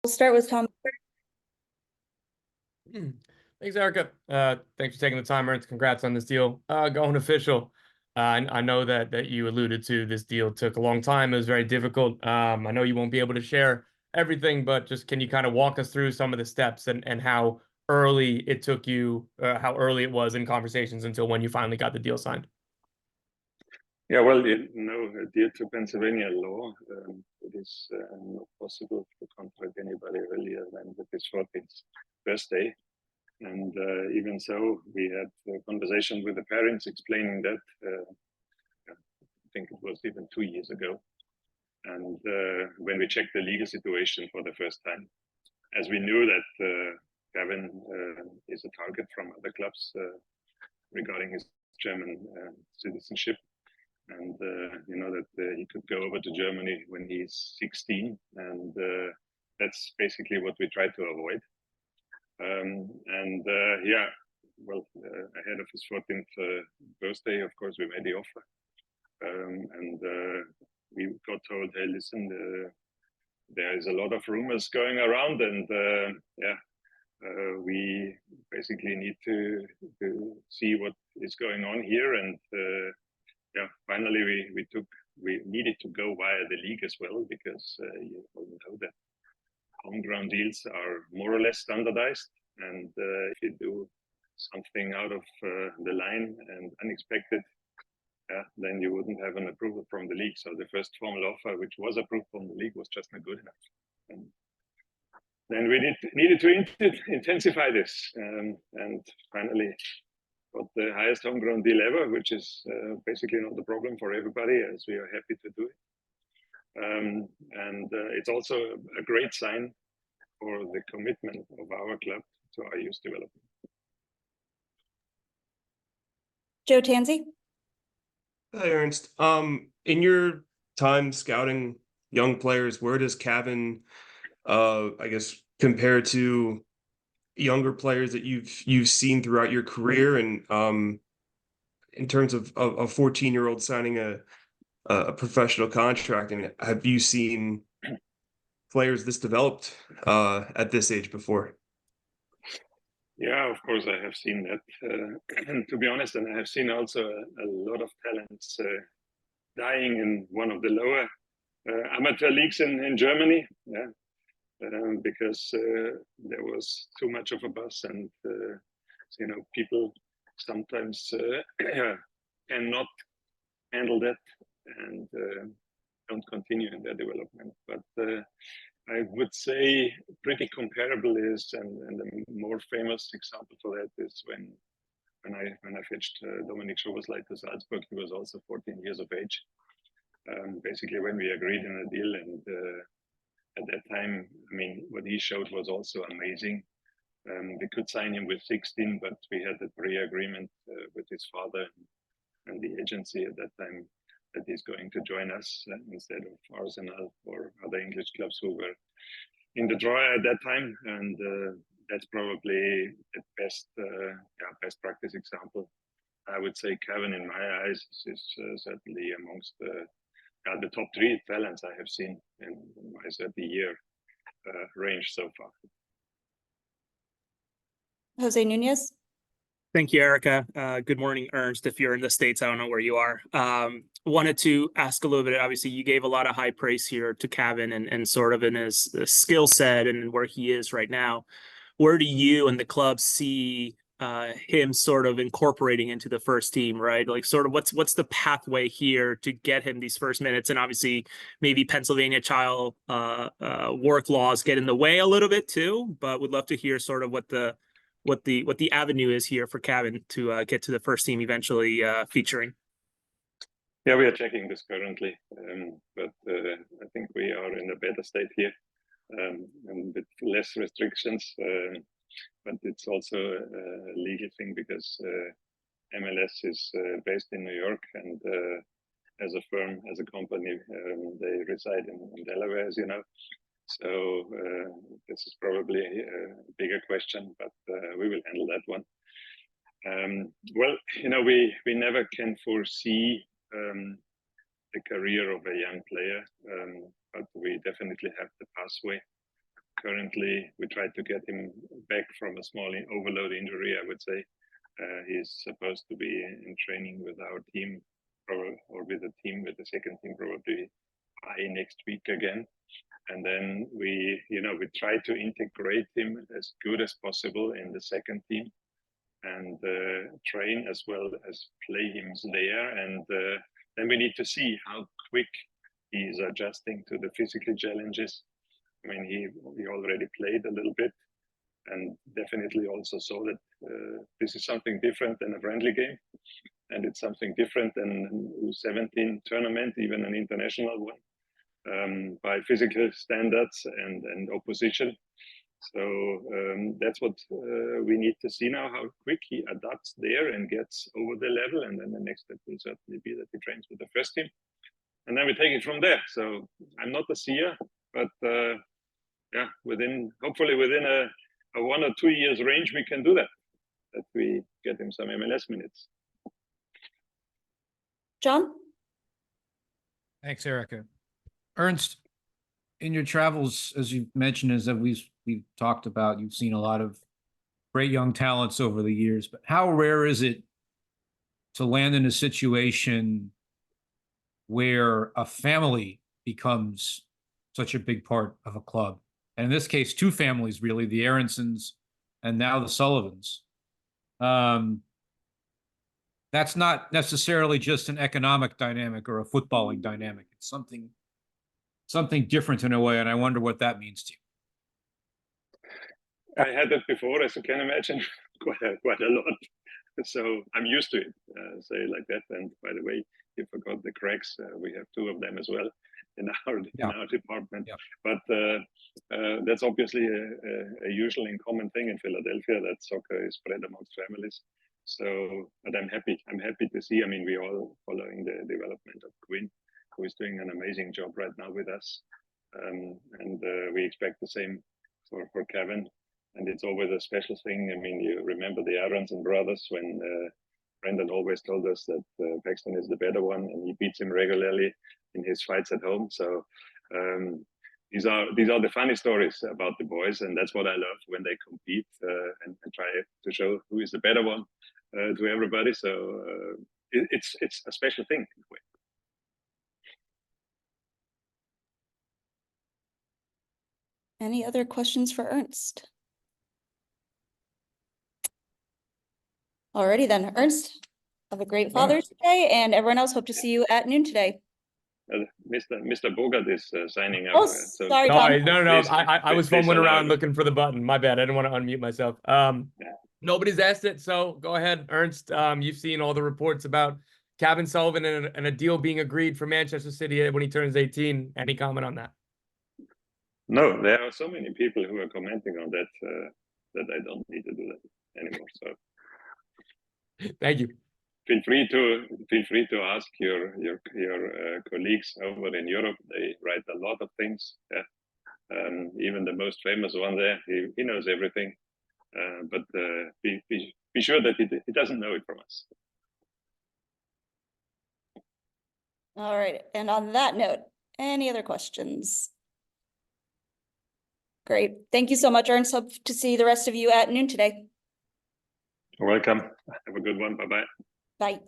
We'll start with Tom. Thanks, Erica. Thanks for taking the time, Ernst. Congrats on this deal going official. I know that you alluded to this deal took a long time. It was very difficult. I know you won't be able to share everything, but just can you kind of walk us through some of the steps and how early it took you, how early it was in conversations until when you finally got the deal signed? Yeah, well, due to Pennsylvania law, it is not possible to contract anybody earlier than the 14th birthday. And even so, we had a conversation with the parents explaining that. I think it was even 2 years ago. And when we checked the legal situation for the first time, as we knew that Cavan is a target from other clubs regarding his German citizenship. And that he could go over to Germany when he's 16, and that's basically what we try to avoid. Ahead of his 14th birthday, of course, we made the offer, and we got told, "Hey, listen, there is a lot of rumors going around, and we basically need to see what is going on here." And finally we needed to go via the league as well, because you all know that home ground deals are more or less standardized, and if you do something out of the line and unexpected, then you wouldn't have an approval from the league. So the first formal offer, which was approved from the league, was just not good enough. And then we needed to intensify this, and finally got the highest homegrown deal ever, which is basically not a problem for everybody, as we are happy to do it. It's also a great sign for the commitment of our club to our youth development. Joe Tansey. Hi, Ernst. In your time scouting young players, where does Cavan, compare to younger players that you've seen throughout your career, and in terms of a 14-year-old signing a professional contract? And have you seen players this developed at this age before? Yeah, of course I have seen that. And to be honest, and I have seen also a lot of talents dying in one of the lower amateur leagues in Germany. Yeah. Because there was too much of a buzz, and people sometimes cannot handle that and don't continue in their development. But I would say pretty comparable is, and the more famous example for that is when I fetched Dominik Szoboszlai to Salzburg. He was also 14 years of age. Basically, when we agreed on a deal, and at that time, I mean, what he showed was also amazing. We could sign him with 16, but we had a pre-agreement with his father and the agency at that time that he's going to join us instead of Arsenal or other English clubs who were in the draw at that time. And that's probably the best practice example. I would say Cavan, in my eyes, is certainly amongst the top 3 talents I have seen in my 30-year range so far. Jose Nunez. Thank you, Erica. Good morning, Ernst. If you're in the States, I don't know where you are. Wanted to ask a little bit. Obviously, you gave a lot of high praise here to Cavan and sort of in his skill set and where he is right now. Where do you and the club see him sort of incorporating into the first team, right? Like, sort of what's the pathway here to get him these first minutes? And obviously, maybe Pennsylvania child work laws get in the way a little bit too. But would love to hear sort of what the avenue is here for Cavan to get to the first team eventually featuring. Yeah, we are checking this currently, but I think we are in a better state here, and with less restrictions. But it's also a legal thing, because MLS is based in New York, and as a firm, as a company, they reside in Delaware, as you know. So this is probably a bigger question, but we will handle that one. Well, we never can foresee the career of a young player, but we definitely have the pathway. currently we tried to get him back from a small overload injury, I would say. He's supposed to be in training with our team, probably, or with the second team, probably by next week again. And then we try to integrate him as good as possible in the second team, and train as well as play him there. And then we need to see how quick he is adjusting to the physical challenges. I mean, he already played a little bit, and definitely also saw that this is something different than a friendly game, and it's something different than a U17 tournament, even an international one, by physical standards and opposition. So that's what we need to see now, how quick he adapts there and gets over the level. And then the next step will certainly be that he trains with the first team. And then we take it from there. So I'm not a seer, but yeah, hopefully within a 1 or 2 years range, we can do that we get him some MLS minutes. John? Thanks, Erica. Ernst, in your travels, as you mentioned, as we've talked about, you've seen a lot of great young talents over the years, but how rare is it to land in a situation where a family becomes such a big part of a club? And in this case, two families, really, the Aaronsons and now the Sullivans. That's not necessarily just an economic dynamic or a footballing dynamic. It's something different in a way, and I wonder what that means to you. I had that before, as you can imagine, quite a lot. So I'm used to it, say it like that. And by the way, you forgot the cracks. We have 2 of them as well in our department. Yeah. But that's obviously a usual and common thing in Philadelphia, that soccer is spread amongst families. So, but I'm happy to see. I mean, we all following the development of Quinn, who is doing an amazing job right now with us, and we expect the same for Cavan. And it's always a special thing. I mean, you remember the Aronson brothers when Brendan always told us that Paxton is the better one, and he beats him regularly in his fights at home. So these are the funny stories about the boys, and that's what I love when they compete and try to show who is the better one to everybody. So it's a special thing in a way. Any other questions for Ernst? Alrighty then, Ernst, have a great Father's Day, and everyone else, hope to see you at noon today. Mr. Bogart is signing out. Oh, sorry, No, Tom. no. I was fumbling around allow looking for the button. My bad. I didn't want to unmute myself. Nobody's asked it, so go ahead, Ernst. You've seen all the reports about Cavan Sullivan and a deal being agreed for Manchester City when he turns 18. Any comment on that? No, there are so many people who are commenting on that that I don't need to do that anymore. So thank you. Feel free to ask your colleagues over in Europe. They write a lot of things. Yeah. Even the most famous one there, he knows everything. But be sure that he doesn't know it from us. All right, and on that note, any other questions? Great, thank you so much, Ernst. Hope to see the rest of you at noon today. You're welcome. Have a good one. Bye-bye. Bye.